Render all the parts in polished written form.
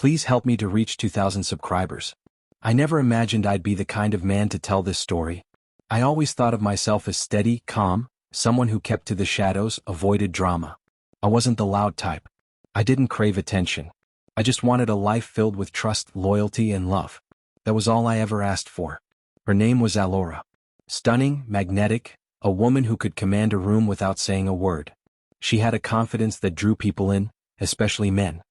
Please help me to reach 2,000 subscribers. I never imagined I'd be the kind of man to tell this story. I always thought of myself as steady, calm, someone who kept to the shadows, avoided drama. I wasn't the loud type. I didn't crave attention. I just wanted a life filled with trust, loyalty, and love. That was all I ever asked for. Her name was Alora. Stunning, magnetic, a woman who could command a room without saying a word. She had a confidence that drew people in, especially men.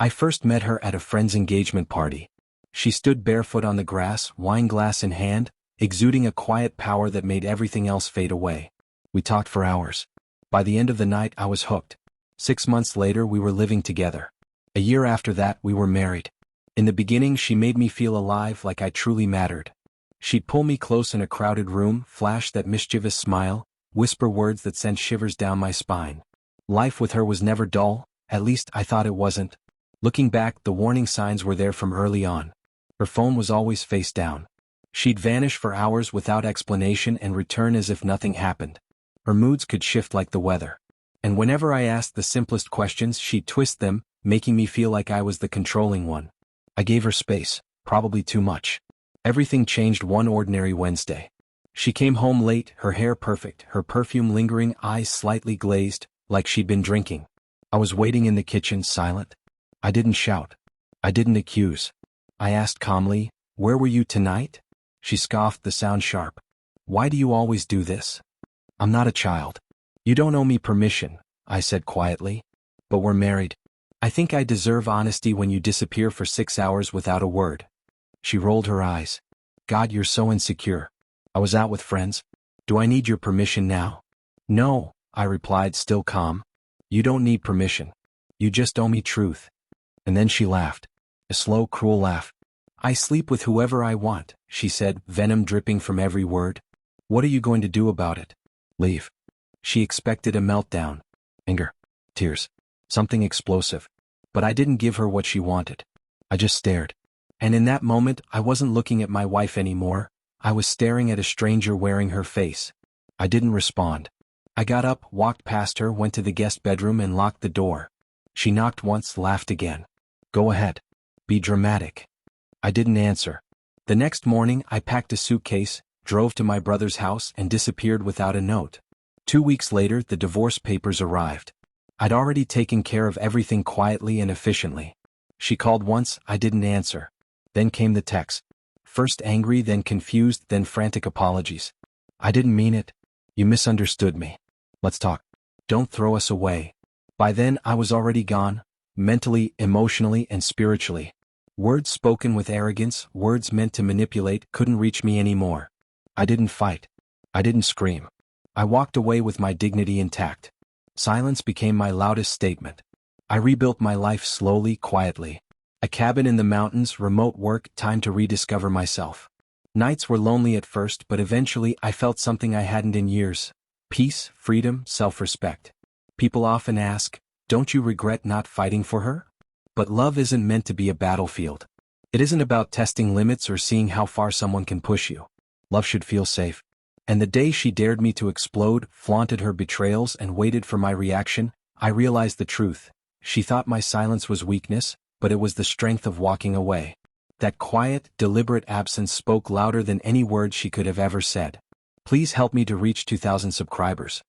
I first met her at a friend's engagement party. She stood barefoot on the grass, wine glass in hand, exuding a quiet power that made everything else fade away. We talked for hours. By the end of the night, I was hooked. 6 months later, we were living together. A year after that, we were married. In the beginning, she made me feel alive, like I truly mattered. She'd pull me close in a crowded room, flash that mischievous smile, whisper words that sent shivers down my spine. Life with her was never dull, at least I thought it wasn't. Looking back, the warning signs were there from early on. Her phone was always face down. She'd vanish for hours without explanation and return as if nothing happened. Her moods could shift like the weather. And whenever I asked the simplest questions, she'd twist them, making me feel like I was the controlling one. I gave her space, probably too much. Everything changed one ordinary Wednesday. She came home late, her hair perfect, her perfume lingering, eyes slightly glazed, like she'd been drinking. I was waiting in the kitchen, silent. I didn't shout. I didn't accuse. I asked calmly, "Where were you tonight?" She scoffed, the sound sharp. "Why do you always do this?" "I'm not a child." "You don't owe me permission," I said quietly. "But we're married. I think I deserve honesty when you disappear for 6 hours without a word." She rolled her eyes. "God, you're so insecure." "I was out with friends. Do I need your permission now?" "No," I replied, still calm. "You don't need permission. You just owe me truth." And then she laughed. A slow, cruel laugh. "I sleep with whoever I want," she said, venom dripping from every word. "What are you going to do about it?" "Leave." She expected a meltdown. Anger. Tears. Something explosive. But I didn't give her what she wanted. I just stared. And in that moment, I wasn't looking at my wife anymore. I was staring at a stranger wearing her face. I didn't respond. I got up, walked past her, went to the guest bedroom and locked the door. She knocked once, laughed again. "Go ahead. Be dramatic." I didn't answer. The next morning, I packed a suitcase, drove to my brother's house, and disappeared without a note. 2 weeks later, the divorce papers arrived. I'd already taken care of everything quietly and efficiently. She called once, I didn't answer. Then came the text. First angry, then confused, then frantic apologies. "I didn't mean it. You misunderstood me. Let's talk. Don't throw us away." By then, I was already gone. Mentally, emotionally, and spiritually. Words spoken with arrogance, words meant to manipulate, couldn't reach me anymore. I didn't fight. I didn't scream. I walked away with my dignity intact. Silence became my loudest statement. I rebuilt my life slowly, quietly. A cabin in the mountains, remote work, time to rediscover myself. Nights were lonely at first, but eventually I felt something I hadn't in years. Peace, freedom, self-respect. People often ask, "Don't you regret not fighting for her?" But love isn't meant to be a battlefield. It isn't about testing limits or seeing how far someone can push you. Love should feel safe. And the day she dared me to explode, flaunted her betrayals, and waited for my reaction, I realized the truth. She thought my silence was weakness, but it was the strength of walking away. That quiet, deliberate absence spoke louder than any words she could have ever said. Please help me to reach 2,000 subscribers.